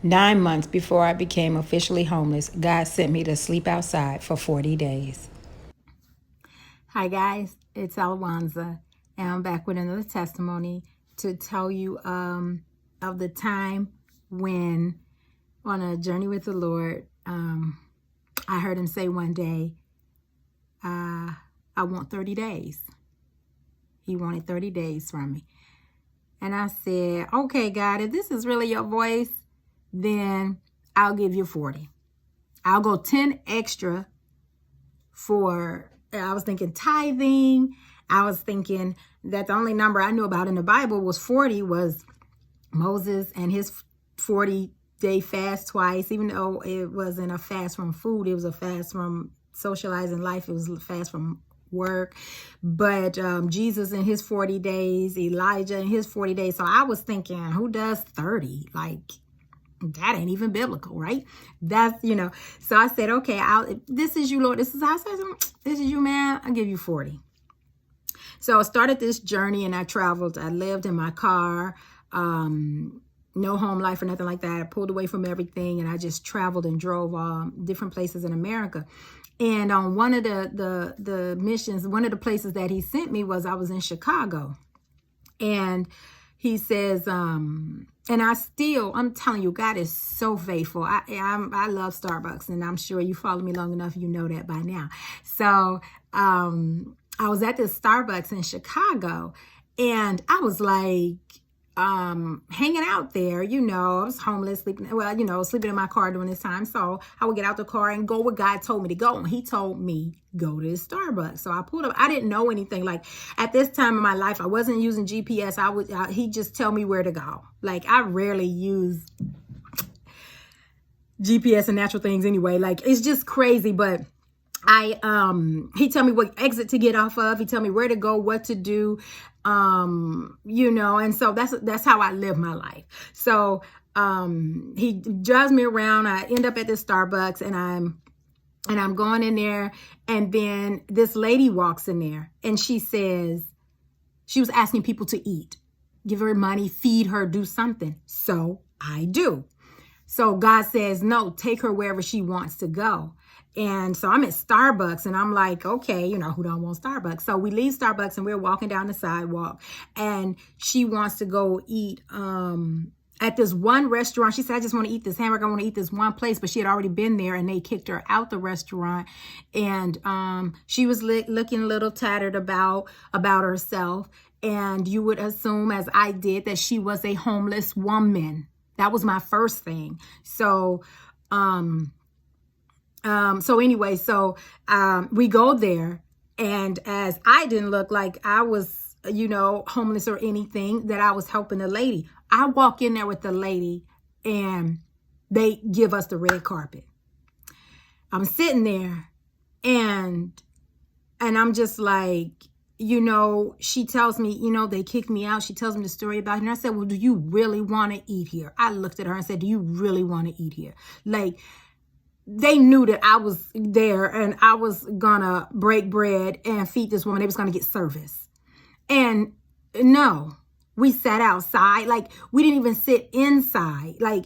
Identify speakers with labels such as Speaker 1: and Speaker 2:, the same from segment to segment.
Speaker 1: 9 months before I became officially homeless, God sent me to sleep outside for 40 days. Hi guys, it's Alwanza, and I'm back with another testimony to tell you of the time when, on a journey with the Lord, I heard him say one day, I want 30 days. He wanted 30 days from me. And I said, okay, God, if this is really your voice, then I'll give you 40. I'll go 10 extra for, I was thinking tithing. I was thinking that the only number I knew about in the Bible was 40, was Moses and his 40-day fast twice, even though it wasn't a fast from food. It was a fast from socializing life. It was a fast from work. But Jesus in his 40 days, Elijah in his 40 days. So I was thinking, who does 30? Like, that ain't even biblical, right? That's, so I said, okay, this is you, Lord. This is how I said, this is you, man. I'll give you 40. So I started this journey and I traveled. I lived in my car, no home life or nothing like that. I pulled away from everything and I just traveled and drove different places in America. And on one of the missions, one of the places that he sent me was, I was in Chicago. And he says, and I'm telling you, God is so faithful. I love Starbucks, and I'm sure you follow me long enough, you know that by now. So I was at this Starbucks in Chicago, and I was like, hanging out there, I was homeless, sleeping in my car during this time. So I would get out the car and go where God told me to go. And he told me, go to this Starbucks. So I pulled up. I didn't know anything. Like, at this time in my life, I wasn't using GPS. He'd just tell me where to go. Like, I rarely use GPS and natural things anyway. Like, it's just crazy. But he tell me what exit to get off of. He tell me where to go, what to do, and so that's how I live my life. So, he drives me around. I end up at this Starbucks, and I'm going in there, and then this lady walks in there, and she says, she was asking people to eat, give her money, feed her, do something. So I do. So God says, no, take her wherever she wants to go. And so I'm at Starbucks, and I'm like, okay, who don't want Starbucks? So we leave Starbucks, and we're walking down the sidewalk, and she wants to go eat at this one restaurant. She said, I just want to eat this hamburger. I want to eat this one place, but she had already been there, and they kicked her out the restaurant. And she was looking a little tattered about herself. And you would assume, as I did, that she was a homeless woman. That was my first thing. So, anyway, we go there, and as I didn't look like I was, homeless or anything, that I was helping the lady. I walk in there with the lady, and they give us the red carpet. I'm sitting there, and I'm just like, she tells me, they kicked me out. She tells me the story about it. And I said, well, do you really want to eat here? I looked at her and said, do you really want to eat here? Like, they knew that I was there and I was gonna break bread and feed this woman. They was gonna get service. And no, we sat outside. Like, we didn't even sit inside. Like,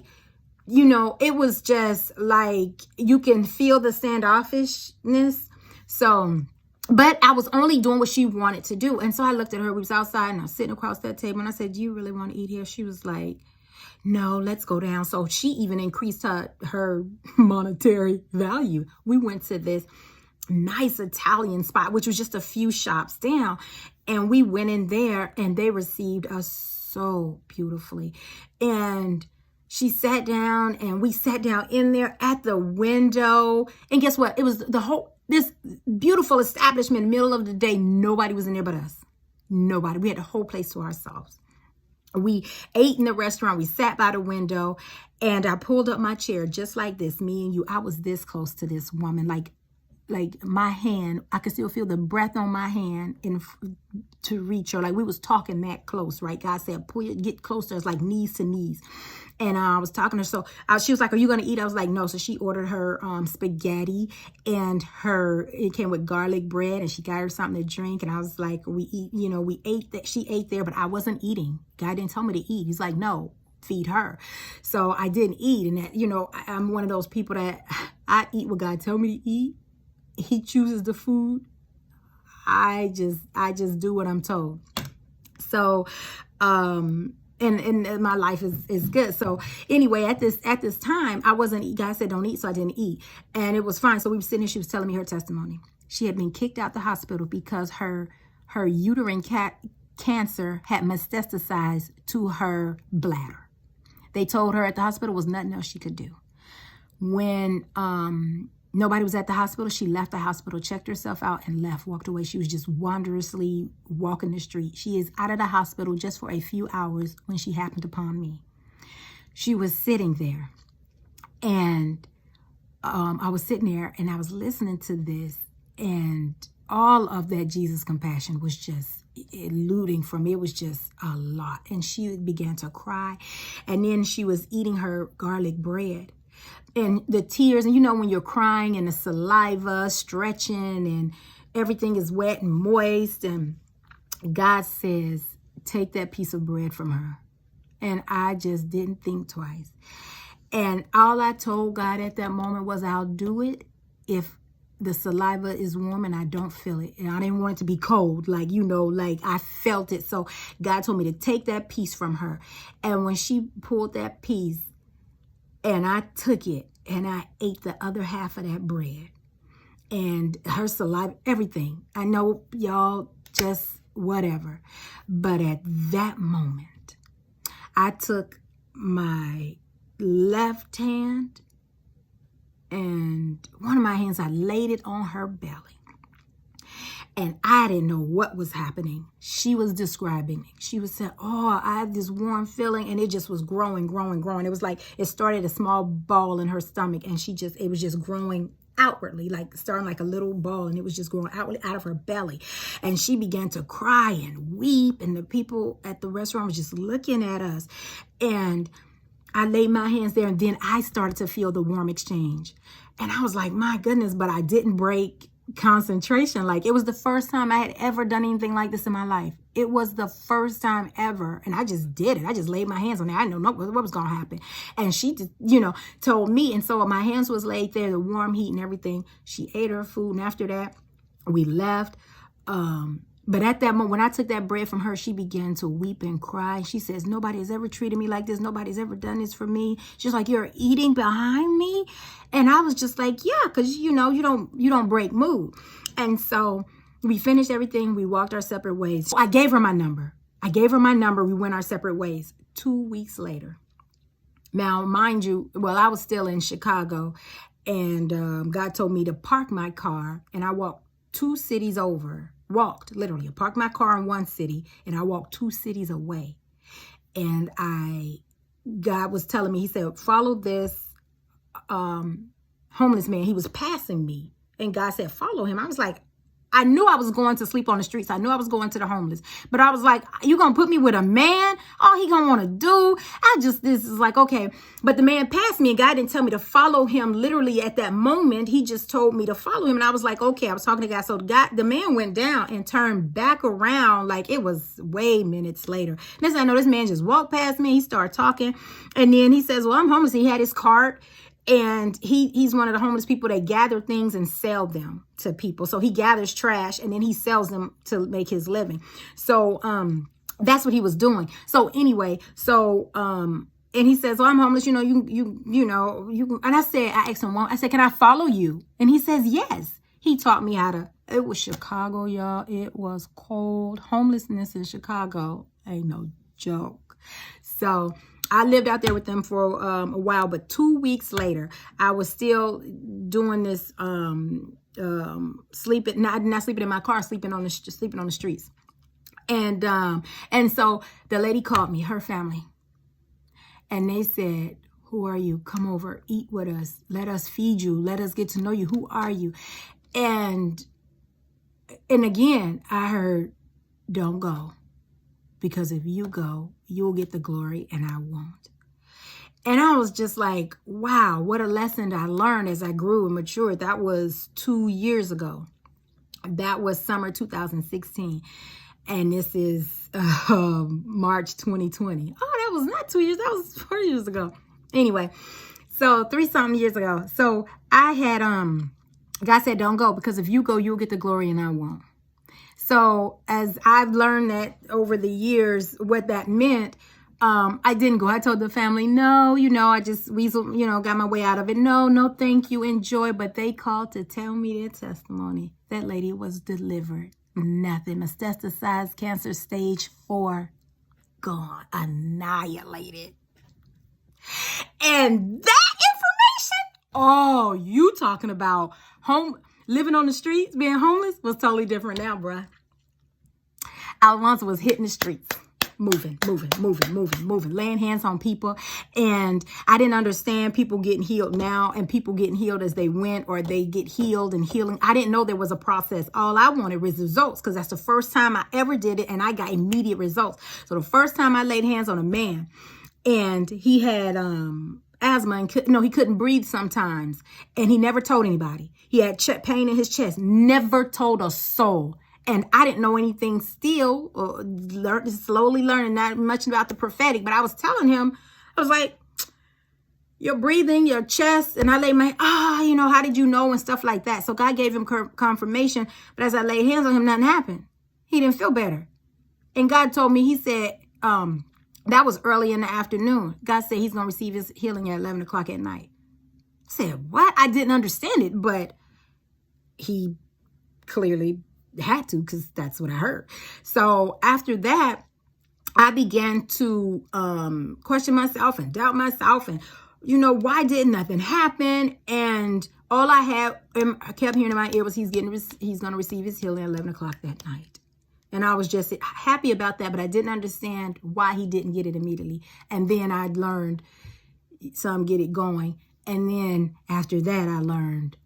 Speaker 1: it was just like, you can feel the standoffishness. So, but I was only doing what she wanted to do. And so I looked at her. We was outside, and I was sitting across that table, and I said, do you really want to eat here? She was like, no, let's go down. So she even increased her monetary value. We went to this nice Italian spot, which was just a few shops down. And we went in there, and they received us so beautifully. And she sat down, and we sat down in there at the window. And guess what? It was this beautiful establishment, middle of the day. Nobody was in there but us. Nobody. We had the whole place to ourselves. We ate in the restaurant. We sat by the window, and I pulled up my chair just like this, me and you. I was this close to this woman, like my hand. I could still feel the breath on my hand to reach her. Like, we was talking that close, right? God said, get close to us, like knees to knees. And I was talking to her. So she was like, are you going to eat? I was like, no. So she ordered her spaghetti, and it came with garlic bread, and she got her something to drink. And I was like, we ate that. She ate there, but I wasn't eating. God didn't tell me to eat. He's like, no, feed her. So I didn't eat. And that, you know, I'm one of those people that I eat what God tell me to eat. He chooses the food. I just do what I'm told. So, and my life is good. So anyway, at this time, I wasn't, God said don't eat, so I didn't eat. And it was fine. So we were sitting there, she was telling me her testimony. She had been kicked out the hospital because her uterine cancer had metastasized to her bladder. They told her at the hospital was nothing else she could do. When nobody was at the hospital, she left the hospital, checked herself out, and left, walked away. She was just wanderously walking the street. She is out of the hospital just for a few hours when she happened upon me. She was sitting there, and I was sitting there, and I was listening to this, and all of that Jesus compassion was just eluding from me. It was just a lot. And she began to cry, and then she was eating her garlic bread. And the tears, and you know when you're crying and the saliva stretching and everything is wet and moist, and God says, take that piece of bread from her. And I just didn't think twice. And all I told God at that moment was, I'll do it if the saliva is warm and I don't feel it. And I didn't want it to be cold, like, you know, like I felt it. So God told me to take that piece from her. And when she pulled that piece, and I took it and I ate the other half of that bread, and her saliva, everything. I know y'all just whatever. But at that moment, I took my left hand and one of my hands, I laid it on her belly. And I didn't know what was happening. She was describing it. She was saying, oh, I had this warm feeling, and it just was growing. It was like it started a small ball in her stomach, and it was just growing outwardly, like starting like a little ball, and it was just growing outwardly out of her belly. And she began to cry and weep, and the people at the restaurant was just looking at us. And I laid my hands there, and then I started to feel the warm exchange. And I was like, my goodness, but I didn't break concentration. Like, it was the first time I had ever done anything like this in my life. It was the first time ever. And I just did it. I just laid my hands on it. I didn't know what was going to happen. And she just, told me. And so my hands was laid there, the warm heat and everything. She ate her food. And after that, we left. But at that moment, when I took that bread from her, she began to weep and cry. She says, nobody has ever treated me like this. Nobody's ever done this for me. She's like, you're eating behind me? And I was just like, yeah, because, you don't break mood. And so we finished everything. We walked our separate ways. I gave her my number. We went our separate ways. 2 weeks later. Now, mind you, I was still in Chicago, and God told me to park my car, and I walked 2 cities over. Literally. I parked my car in one city, and I walked 2 cities away. And God was telling me, he said, follow this homeless man. He was passing me, and God said, follow him. I was like, I knew I was going to sleep on the streets. I knew I was going to the homeless, but I was like, you going to put me with a man? All he going to want to do? This is like, okay. But the man passed me, and God didn't tell me to follow him literally at that moment. He just told me to follow him. And I was like, okay, I was talking to God. So the man went down and turned back around. Like, it was way minutes later. Next thing I know, this man just walked past me. He started talking. And then he says, well, I'm homeless. He had his cart. And he's one of the homeless people that gather things and sell them to people. So he gathers trash and then he sells them to make his living. So that's what he was doing. So anyway, and he says, well, I'm homeless. And I asked him, I said, can I follow you? And he says, yes. He taught me how to. It was Chicago, y'all. It was cold. Homelessness in Chicago ain't no joke. So I lived out there with them for a while, but 2 weeks later, I was still doing this, sleeping, not sleeping in my car, sleeping on the streets. And so the lady called me, her family, and they said, who are you? Come over, eat with us. Let us feed you. Let us get to know you. Who are you? And again, I heard, don't go. Because if you go, you'll get the glory and I won't. And I was just like, wow, what a lesson I learned as I grew and matured. That was 2 years ago. That was summer 2016. And this is March 2020. Oh, that that was not 2 years. That was 4 years ago. Anyway, so 3-something years ago. So I had, God said, don't go, because if you go, you'll get the glory and I won't. So as I've learned that over the years, what that meant, I didn't go. I told the family, no, I just weasel, got my way out of it. No, thank you. Enjoy. But they called to tell me their testimony. That lady was delivered. Nothing. Metastasized cancer stage 4. Gone. Annihilated. And that information, oh, you talking about living on the streets, being homeless, was totally different now, bruh. Alonzo was hitting the streets. Moving, laying hands on people. And I didn't understand people getting healed now and people getting healed as they went, or they get healed and healing. I didn't know there was a process. All I wanted was results, because that's the first time I ever did it, and I got immediate results. So the first time I laid hands on a man, and he had asthma and he couldn't breathe sometimes, and he never told anybody. He had pain in his chest, never told a soul. And I didn't know anything still, slowly learning, not much about the prophetic, but I was telling him, I was like, your breathing, your chest, and I laid my, how did you know, and stuff like that. So God gave him confirmation, but as I laid hands on him, nothing happened. He didn't feel better. And God told me, he said, that was early in the afternoon. God said he's going to receive his healing at 11 o'clock at night. I said, what? I didn't understand it, but he clearly had to, because that's what I heard. So after that, I began to question myself and doubt myself, and why didn't nothing happen? And all I kept hearing in my ear was he's going to receive his healing at 11 o'clock that night. And I was just happy about that, but I didn't understand why he didn't get it immediately. And then I learned some get it going. And then after that, I learned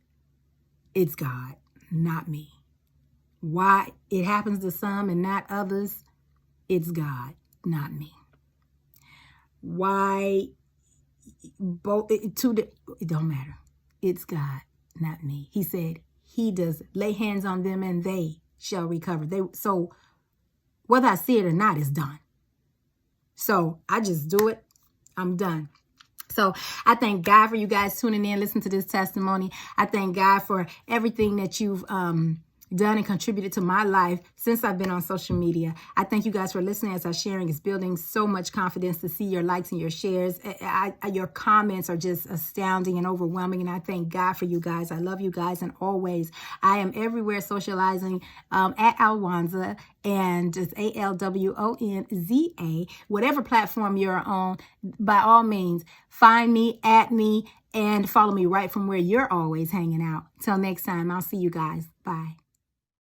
Speaker 1: it's God, not me. Why it happens to some and not others, it's God, not me. Why both, it don't matter. It's God, not me. He said he does lay hands on them and they shall recover. So whether I see it or not, it's done. So I just do it. I'm done. So I thank God for you guys tuning in, listening to this testimony. I thank God for everything that you've done and contributed to my life since I've been on social media. I thank you guys for listening as I'm sharing. It's building so much confidence to see your likes and your shares. Your comments are just astounding and overwhelming, and I thank God for you guys. I love you guys, and always I am everywhere socializing at Alwanza, and it's ALWONZA. Whatever platform you're on, by all means, find me, at me, and follow me right from where you're always hanging out. Till next time, I'll see you guys. Bye.